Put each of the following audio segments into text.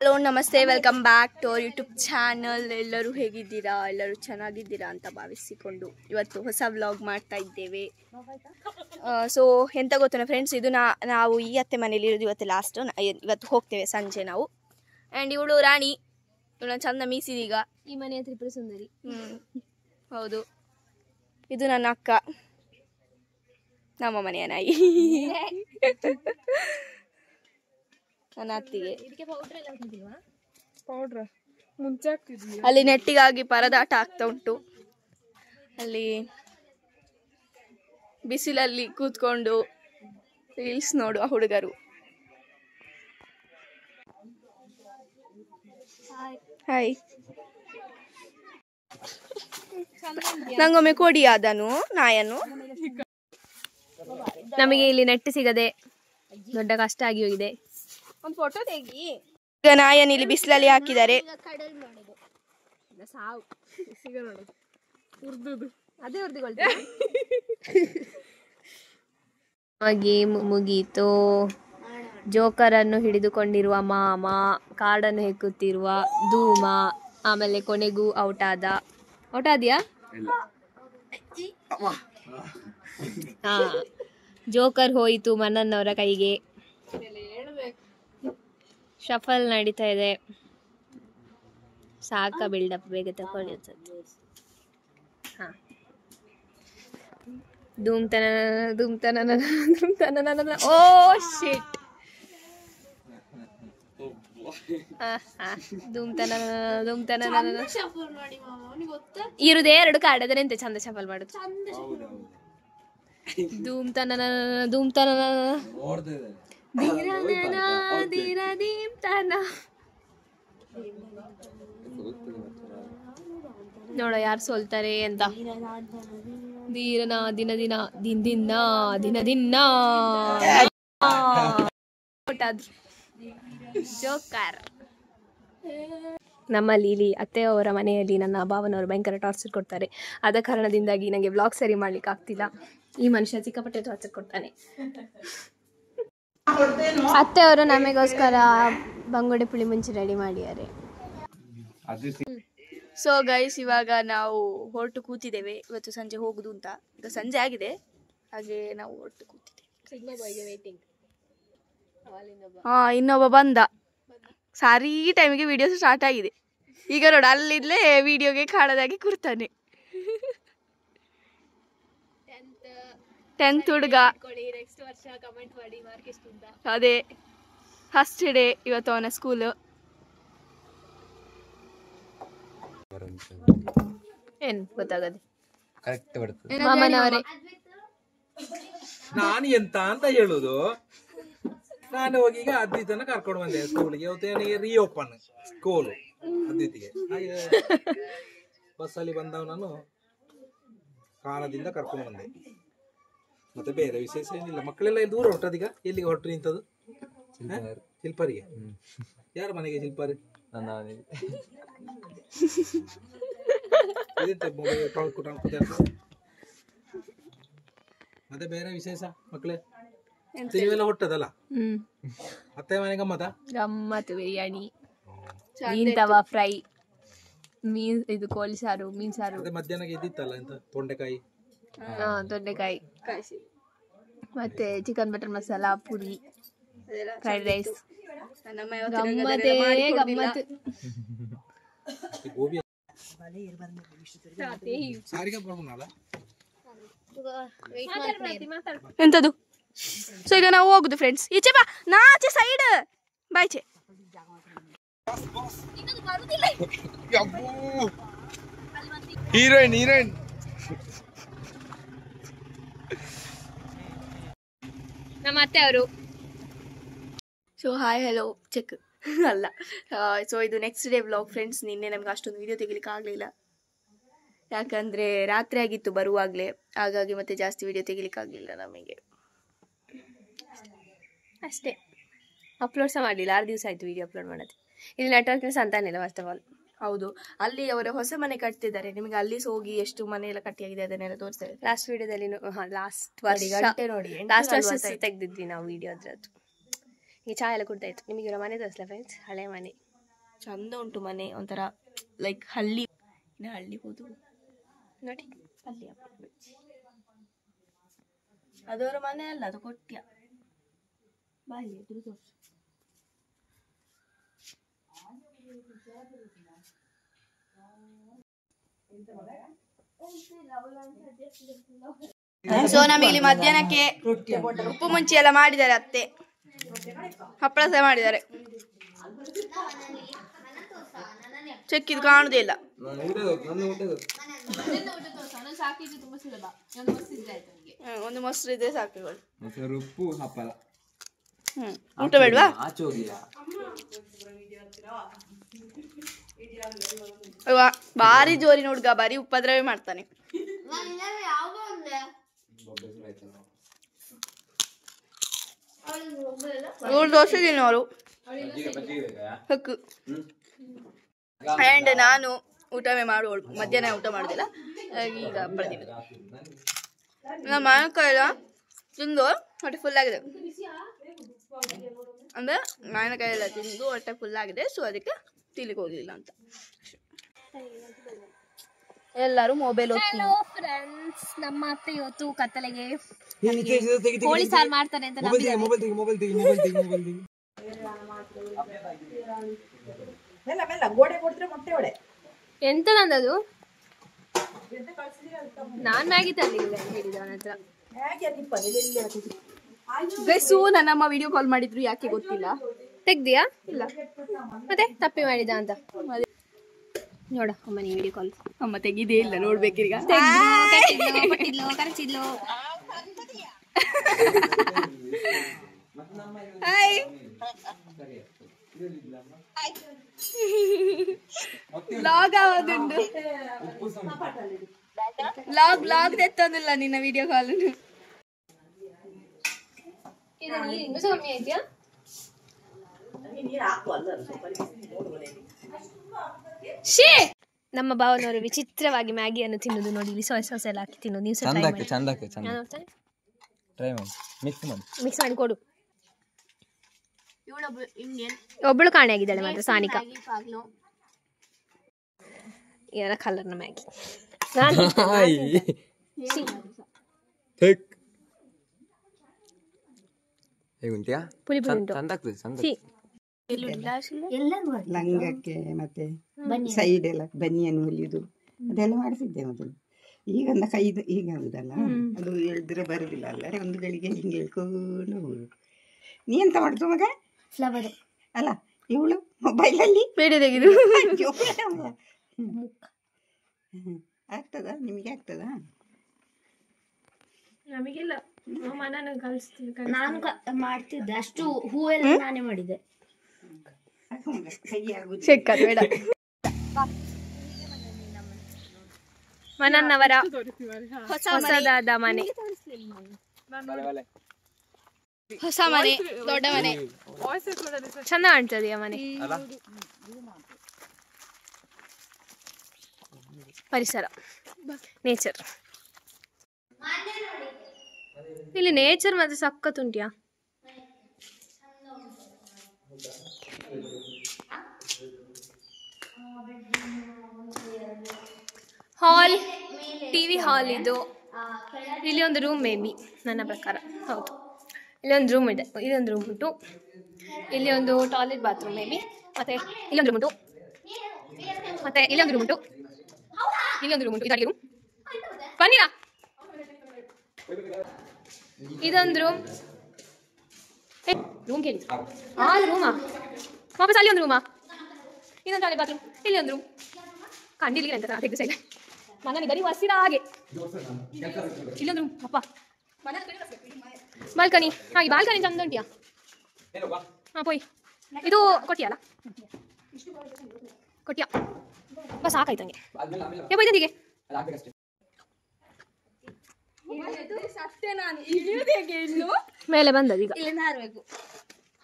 Hello ನಮಸ್ತೆ, welcome back to our YouTube channel. ಎಲ್ಲರೂ ಹೇಗಿದ್ದೀರಾ? ಎಲ್ಲರೂ ಚೆನ್ನಾಗಿದ್ದೀರಾ ಅಂತ ಭಾವಿಸಿಕೊಂಡು ಇವತ್ತು ಹೊಸ ವ್ಲಾಗ್ ಮಾಡ್ತಾ ಇದ್ದೇವೆ. ಸೊ ಎಂತ ಗೊತ್ತೇನೋ ಫ್ರೆಂಡ್ಸ್, ಇದು ನಾವು ಈ ಅತ್ತೆ ಮನೇಲಿ ಇರೋದು. ಇವತ್ತು ಲಾಸ್ಟ್, ಇವತ್ತು ಹೋಗ್ತೇವೆ ಸಂಜೆ ನಾವು. ಆ್ಯಂಡ್ ಇವಳು ರಾಣಿ, ಇವಳು ಚಂದ ಮೀಸಿದೀಗ ಈ ಮನೆಯ ತ್ರಿಪುರ ಸುಂದರಿ. ಹೌದು, ಇದು ನನ್ನ ಅಕ್ಕ, ನಮ್ಮ ಮನೆಯ ನಾಯಿ. ನನ್ನ ಅತ್ತಿಗೆ ಅಲ್ಲಿ ನೆಟ್ಟಿಗಾಗಿ ಪರದಾಟ ಆಗ್ತಾ ಉಂಟು. ಅಲ್ಲಿ ಬಿಸಿಲಲ್ಲಿ ಕೂತ್ಕೊಂಡು ರೀಲ್ಸ್ ನೋಡುವ ಹುಡುಗರು. ಹಾಯ್, ನಂಗೊಮ್ಮೆ ಕೊಡಿ ಅದನ್ನು, ನಾಯನ್ನು. ನಮಗೆ ಇಲ್ಲಿ ನೆಟ್ ಸಿಗದೆ ದೊಡ್ಡ ಕಷ್ಟ ಆಗಿ ಹೋಗಿದೆ. ಒಂದು ಫೋಟೋ ತೆಗಿ. ಈಗ ನಾಯನ್ನು ಇಲ್ಲಿ ಬಿಸಿಲಲ್ಲಿ ಹಾಕಿದ್ದಾರೆ. ಗೇಮ್ ಮುಗೀತು. ಜೋಕರ್ ಅನ್ನು ಹಿಡಿದುಕೊಂಡಿರುವ ಮಾಮ, ಕಾರ್ಡನ್ನು ಹೆಕ್ಕುತ್ತಿರುವ ಧೂಮ, ಆಮೇಲೆ ಕೊನೆಗೂ ಔಟ್ ಆದ್ಯಾ? ಹಾ, ಜೋಕರ್ ಹೋಯಿತು ಮನ್ನನ್ನವರ ಕೈಗೆ. ಶಫಲ್ ನಡೀತಾ ಇದೆ. ಸಾಕ ಬಿಲ್ಡಪ್, ಬೇಗ ತಕೊಳ್ಳಿ ಅನ್ಸುತ್ತೆ. ಹಾ, ಧೂಮ್ತನ. ಓ ಶಿಟ್. ಧೂಮ್ತನ. ಇರುದೇ 2 ಕಾರ್ಡ್, ಅದರೆಂತ ಚಂದ ಶಫಲ್ ಮಾಡುದು. ಧೂಮ್ತನ. ನೋಡ ಯಾರು ಸೋಲ್ತಾರೆ ಅಂತ. ದಿನ ಜೋಕರ್. ನಮ್ಮ ಲೀಲಿ ಅತ್ತೆಯವರ ಮನೆಯಲ್ಲಿ ನನ್ನ ಭಾವನವರು ಭಯಂಕರ ಟಾರ್ಚರ್ ಕೊಡ್ತಾರೆ. ಆದ ಕಾರಣದಿಂದಾಗಿ ನನಗೆ ವ್ಲಾಗ್ ಸರಿ ಮಾಡ್ಲಿಕ್ಕೆ ಆಗ್ತಿಲ್ಲ. ಈ ಮನುಷ್ಯ ಸಿಕ್ಕಾಪಟ್ಟೆ ಟಾರ್ಚರ್ ಕೊಡ್ತಾನೆ. ಅತ್ತೆಯವರು ನಮಗೋಸ್ಕರ ಬಂಗುಡೆ ಪುಳಿ ಮುಂಚೆ ರೆಡಿ ಮಾಡಿದ್ದಾರೆ. ಸೊ ಗೈಸ್, ಇವಾಗ ನಾವು ಹೊರಟು ಕೂತಿದ್ದೇವೆ. ಇವತ್ತು ಸಂಜೆ ಹೋಗುದು ಅಂತ. ಈಗ ಸಂಜೆ ಆಗಿದೆ, ಹಾಗೆ ನಾವು ಹೊರಟು ಕೂತಿದ್ದೇವೆ. ಇನ್ನೊಬ್ಬ ಬಂದ. ಸಾರಿ ಟೈಮಿಗೆ ವಿಡಿಯೋ ಸ್ಟಾರ್ಟ್ ಆಗಿದೆ. ಈಗ ನೋಡ, ಅಲ್ಲಿದ್ಲೇ ವಿಡಿಯೋಗೆ ಕಾಣದಾಗಿ ಕೂರ್ತಾನೆ. 10th ಹುಡುಗ. ಅದೇ ಫಸ್ಟ್ ಡೇ ಇವತ್ತು ಅವನ ಸ್ಕೂಲ್. ಏನ್ ಗೊತ್ತಾಗದೆ ಮಾಮನವರೇ, ನಾನು ಎಂತ ಅಂತ ಹೇಳುದು. ನಾನು ಹೋಗಿ ಈಗ ಅದ್ದಿತನ ಕರ್ಕೊಂಡು ಬಂದೆ ಸ್ಕೂಲಿಗೆ. ಇವತ್ತೇನಿಗೆ ರಿಓಪನ್ ಸ್ಕೂಲು ಅದ್ದಿತಿಗೆ. ಹಾಗೆ ಬಸ್ಸಲ್ಲಿ ಬಂದವನನ್ನು ಕಾರಣದಿಂದ ಕರ್ಕೊಂಡು ಬಂದೆ. ಮತ್ತೆ ಬೇರೆ ವಿಶೇಷ ಏನಿಲ್ಲ. ಮಕ್ಕಳೆಲ್ಲ ಇಲ್ಲಿ ದೂರ ಹೊರಟದೀಗ. ಎಲ್ಲಿಗೆ ಹೊರಟ್ರಿ ಇಂಥದ್ದು? ಶಿಲ್ಪರಿಗೆ. ಯಾರ ಮನೆಗೆ ಶಿಲ್ಪರಿ? ನನ್ನ ಮನೆಗೆ. ಮತ್ತೆ ಬೇರೆ ವಿಶೇಷ ಮಕ್ಕಳೇ? ನೀವೆಲ್ಲ ಹೊಟ್ಟದಲ್ಲ? ಅತ್ತೆ ಮನೆ ಗಮ್ಮತ್ತು ಬಿರಿಯಾನಿ, ಮೀನ್ ತವಾ ಫ್ರೈ, ಇದು ಕೋಳಿ ಸಾರು, ಮೀನ್ ಸಾರು. ಮಧ್ಯಾಹ್ನಕ್ಕೆ ಇದ್ದಿತ್ತಲ್ಲ ಎಂತ ತೊಂಡೆಕಾಯಿ ಮತ್ತೆ chicken butter masala, puri, fried rice. ಎಂತದು? ಸೊ ಈಗ ನಾವು ಹೋಗುದು ಫ್ರೆಂಡ್ಸ್. ಈಚೆ ಬಾ, ನಾಚೆ ಸೈಡ್ ಬಾಯ್ಚೆ. ಹೀರೋಯಿನ್ ನಮ್ಮ ಅತ್ತೆ ಅವರು. ಸೊ ಹಾಯ್ ಹಲೋ ಚೆಕ್ ಅಲ್ಲ. ಸೊ ಇದು ನೆಕ್ಸ್ಟ್ ಡೇ ವ್ಲಾಗ್ ಫ್ರೆಂಡ್ಸ್. ನಿನ್ನೆ ನಮ್ಗೆ ಅಷ್ಟೊಂದು ವಿಡಿಯೋ ತೆಗಿಲಿಕ್ಕೆ ಆಗಲಿಲ್ಲ, ಯಾಕಂದರೆ ರಾತ್ರಿ ಆಗಿತ್ತು ಬರುವಾಗಲೇ. ಹಾಗಾಗಿ ಮತ್ತೆ ಜಾಸ್ತಿ ವಿಡಿಯೋ ತೆಗಿಲಿಕ್ಕೆ ಆಗಲಿಲ್ಲ ನಮಗೆ ಅಷ್ಟೇ. ಅಪ್ಲೋಡ್ ಸಹ ಮಾಡಲಿಲ್ಲ. 6 ದಿವಸ ಆಯಿತು ವಿಡಿಯೋ ಅಪ್ಲೋಡ್ ಮಾಡೋದು. ಇಲ್ಲಿ ನೆಟ್ವರ್ಕ್ ಸಂತಾನಿಲ್ಲ ಫಸ್ಟ್ ಆಫ್ ಆಲ್. ಹೌದು, ಅಲ್ಲಿ ಅವರ ಹೊಸ ಮನೆ ಕಟ್ತಿದ್ದಾರೆ. ನಿಮಗೆ ಅಲ್ಲಿ ಹೋಗಿ ಎಷ್ಟು ಮನೆ ಎಲ್ಲ ಕಟ್ಟಿಯಾಗಿದೆ ಅದನ್ನೆಲ್ಲ ತೋರಿಸ್ತೇವೆ ಲಾಸ್ಟ್ ವಿಡಿಯೋದಲ್ಲಿ. ಲಾಸ್ಟ್ ವರ್ಷ ತೆಗ್ದಿದ್ವಿ ನಾವು ವಿಡಿಯೋ ಅದ್ರದ್ದು. ಈ ಚಾ ಎಲ್ಲ ಕುಡ್ದಾಯ್ತು. ನಿಮಗೆ ಮನೆ ತೋರಿಸಲ ಫ್ರೆಂಡ್ಸ್, ಹಳೆ ಮನೆ. ಚಂದ ಉಂಟು ಮನೆ, ಒಂಥರ ಲೈಕ್ ಹಳ್ಳಿ. ಹಳ್ಳಿ ಹೋದು ನೋಡಿ, ಅಲ್ಲಿ ಅದವರ ಮನೆ ಅಲ್ಲ, ಅದು ಕೊಟ್ಯ ಬಾಯಿ ಎದುರು ತೋರ್ಸು. ಸೊ ನಮಗೆ ಮಧ್ಯಾಹ್ನಕ್ಕೆ ಉಪ್ಪು ಮುಂಚಿ ಎಲ್ಲ ಮಾಡಿದ್ದಾರೆ ಅತ್ತೆ, ಹಪ್ಪಳ ಸಹ ಮಾಡಿದ್ದಾರೆ. ಚೆಕ್ಕಿದ್ ಕಾಣುದೇ ಇಲ್ಲ. ಒಂದು ಮೊಸರು ಇದ್ರೆ ಸಾಕು. ಉಪ್ಪು ಹಪ್ಪಳ ಊಟ ಬೇಡವಾ? ಬಾರಿ ಜೋರಿ ಹುಡ್ಗ, ಬಾರಿ ಉಪದ್ರವೇ ಮಾಡ್ತಾನೆ. ದೋಸೆ ತಿನ್ನೋರು ಹಕ್ಕು. ಆ್ಯಂಡ್ ನಾನು ಊಟವೇ ಮಾಡುವಳು, ಮಧ್ಯಾಹ್ನ ಊಟ ಮಾಡೋದಿಲ್ಲ. ಈಗ ಬರ್ತೀನಿ. ನಮ್ಮ ಮಾವಿನಕಾಯಿ ತಿಂದು ಹೊಟ್ಟೆ ಫುಲ್ ಆಗಿದೆ, ಅಂದರೆ ಮಾವಿನಕಾಯಿ ಎಲ್ಲ ತಿಂದು ಹೊಟ್ಟೆ ಫುಲ್ ಆಗಿದೆ. ಸೊ ಅದಕ್ಕೆ ತಿನ್ಲಿಕ್ಕೆ ಹೋಗಲಿಲ್ಲ ಅಂತ. ಎಲ್ಲರೂ ಮೊಬೈಲ್ ಫ್ರೆಂಡ್ಸ್, ನಮ್ಮ ಅತ್ತೆ ಇವತ್ತು ಕತ್ತಲೆಗೆ ಕೋಳಿ ಸಾರು ಮಾಡ್ತಾರೆ ಅಂತ ಎಂತ ನಂದದು. ನಾನ್ ಮ್ಯಾಗಿ ತಂದಿಲ್ಲ ಹೇಳಿದ ಅವನ ಹತ್ರ. ಗೈಸು ನನ್ನಮ್ಮ ವಿಡಿಯೋ ಕಾಲ್ ಮಾಡಿದ್ರು, ಯಾಕೆ ಗೊತ್ತಿಲ್ಲ. ತೆಗ್ದಿಯಾ? ಇಲ್ಲ. ಮತ್ತೆ ತಪ್ಪಿ ಮಾಡಿದ ಅಂತ ನೋಡ ಅಮ್ಮ. ನೀ ವಿಡಿಯೋ ಕಾಲ್ ಅಮ್ಮ ತೆಗಿದೇ ಇಲ್ಲ, ನೋಡ್ಬೇಕೀಗ. ಕರೆಸಿದ್ಲು. ಲಾಗ್ ಆಗೋದುಂಟು. ಲಾಗ್ ತೆತ್ತೋದಿಲ್ಲ ನಿನ್ನ ವಿಡಿಯೋ ಕಾಲ್. ಇನ್ನೂ ಕಮ್ಮಿ ಆಯ್ತಾ? ನಮ್ಮ ಭಾವನವರು ವಿಚಿತ್ರವಾಗಿ ಮ್ಯಾಗಿಯನ್ನು ತಿನ್ನೋದು ನೋಡಿ. ಇಲ್ಲಿ ಸಾಸ್ ಎಲ್ಲ ಹಾಕಿ ತಿನ್ನೋದು. ನೀವು ಮಿಕ್ಸ್ ಮಾಡಿ ಕೊಡು. ಒಬ್ಬಳು ಕಾಣೆಯಾಗಿದ್ದಾಳೆ ಮಾತ್ರ, ಸಾನಿಕಾ. ಏನ ಕಲರ್ನ ಮ್ಯಾಗಿ ಪುಳಿ ಪುಳಿ ಉಂಟು. ಲಂಗಕ್ಕೆ ಮತ್ತೆ ಸೈಡ್ ಎಲ್ಲ ಬನಿಯನ್ ಹೊಲಿಯುದು ಅದೆಲ್ಲ ಮಾಡಿಸಿದ್ದೆ ಮೊದಲು. ಈಗ ಒಂದು ಕೈದು ಈಗ ಆಗುದಲ್ಲ, ಅದು ಎಳ್ದ್ರೆ ಬರುದಿಲ್ಲ ಅಲ್ಲರೆ ಒಂದು ಗಳಿಗೆ ಹಿಂಗೆ ಹೇಳ್ಕೊಂಡು ಹೋಗುದು. ನೀ ಎಂತ ಮಾಡುದು ಮಗ? ಫ್ಲವರ್ ಅಲ್ಲ, ಇವಳು ಮೊಬೈಲಲ್ಲಿ ಬೇಡ ತೆಗೆದು ಆಗ್ತದ? ನಿಮಗೆ ಆಗ್ತದ? ನಮಗಿಲ್ಲ, ನಾನು ಮಾಡ್ತಿದ್ದೆ. ಅಷ್ಟು ಹೂವೆಲ್ಲ ನಾನೇ ಮಾಡಿದ್ದೆ. ಚೆಕ್ಕದು ಬೇಡ. ಮನನ್ನವರ ಹೊಸದಾದ ಮನೆ, ಹೊಸ ಮನೆ, ದೊಡ್ಡ ಮನೆ, ಚಂದ ಕಾಣ್ತದೆಯಾ ಮನೆ? ಪರಿಸರ, ನೇಚರ್. ಇಲ್ಲಿ ನೇಚರ್ ಮತ್ತೆ ಸಖತ್ ಉಂಟ್ಯಾ. ಹಾಲ್, ಟಿವಿ ಹಾಲ್ ಇದು. ಇಲ್ಲಿ ಒಂದು ರೂಮ್ ಮೇ ಬಿ, ನನ್ನ ಪ್ರಕಾರ. ಹೌದು, ಇಲ್ಲಿ ಒಂದು ರೂಮ್ ಇದೆ. ಇದೊಂದು ರೂಮ್ ಉಂಟು. ಇಲ್ಲಿ ಒಂದು ಟಾಯ್ಲೆಟ್ ಬಾತ್ರೂಮ್ ಮೇ ಬಿ. ಮತ್ತೆ ಇಲ್ಲೊಂದು ರೂಮ್ ಉಂಟು. ಮತ್ತೆ ಇಲ್ಲೊಂದು ರೂಮ್ ಉಂಟು. ಇಲ್ಲೊಂದು ರೂಮ್ ಉಂಟು. ಇದು ಅಡಿಗೆ ರೂಮ್. ಬನ್ನಿರಾ. ಇದೊಂದು ರೂಮ್. ರೂಮ್ ಕೇಳಿ. ರೂಮಾ ವಾಪಸ್ ಅಲ್ಲಿ ಒಂದು ರೂಮಾ. ಇದೊಂದು ಟಾಯ್ಲೆಟ್ ಬಾತ್ರೂಮ್. ಇಲ್ಲಿ ಒಂದು ರೂಮ್. ಕಂಡಿಲ್ಲಿ ಅಂತ ತೆಗೆದು ಸೈಡ್ ಮಗನಿ ಬರೀ ಹಸಿದ ಹಾಗೆ. ಇಲ್ಲೊಂದು ರೂಮ್. ಅಪ್ಪ ಬಾಲ್ಕನಿ. ಹಾಗೆ ಬಾಲ್ಕನಿ ಚಂದ ಉಂಟಿಯಾ? ಹಾಂ ಪೋಯ್. ಇದು ಕೊಟ್ಟಿಯಲ್ಲ? ಕೊಟ್ಟಿಯಾ? ಬಸ್ ಸಾಕಾಯ್ತು ನನಗೆ. ಪೋಯ್ತು ಹೀಗೆ. ಮೇಲೆ ಬಂದದ್ದು ಈಗ.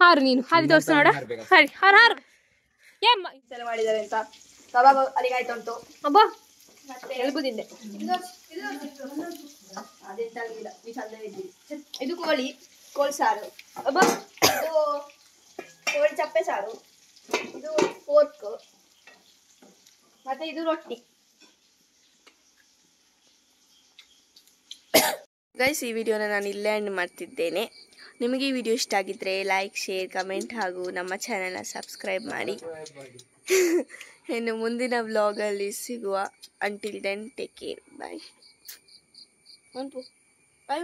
ಹಾರು ನೀನು ಹಾರಿ ತೋರಿಸ ನೋಡ. ಹಾರಿ ಹಾರು ಹಾರು. ಏನ್ ಮಾಡಿದ್ದಾರೆ ಅಂತ ಕಬಾಬ್ ಅಲ್ಲಿಗೆ ಆಯ್ತು ಉಂಟು. ಅಬ್ಬ ಮತ್ತೆ ಎಲ್ಬುದಿಂದೆ. ಇದು ಕೋಳಿ ಸಾರು. ಅಬ್ಬ ಇದು ಕೋಳಿ ಚಪ್ಪೆ ಸಾರು. ಇದು ಫೋರ್ಕ್, ಮತ್ತೆ ಇದು ರೊಟ್ಟಿ. ಗೈಸ್, ಈ ವಿಡಿಯೋನ ನಾನು ಇಲ್ಲೇ ಎಂಡ್ ಮಾಡ್ತಿದ್ದೇನೆ. ನಿಮಗೆ ಈ ವಿಡಿಯೋ ಇಷ್ಟ ಆಗಿದ್ದರೆ ಲೈಕ್, ಶೇರ್, ಕಮೆಂಟ್ ಹಾಗೂ ನಮ್ಮ ಚಾನಲ್ನ ಸಬ್ಸ್ಕ್ರೈಬ್ ಮಾಡಿ. ಇನ್ನು ಮುಂದಿನ ವ್ಲಾಗಲ್ಲಿ ಸಿಗುವ. Until then take care. Bye. ಬಾಯ್.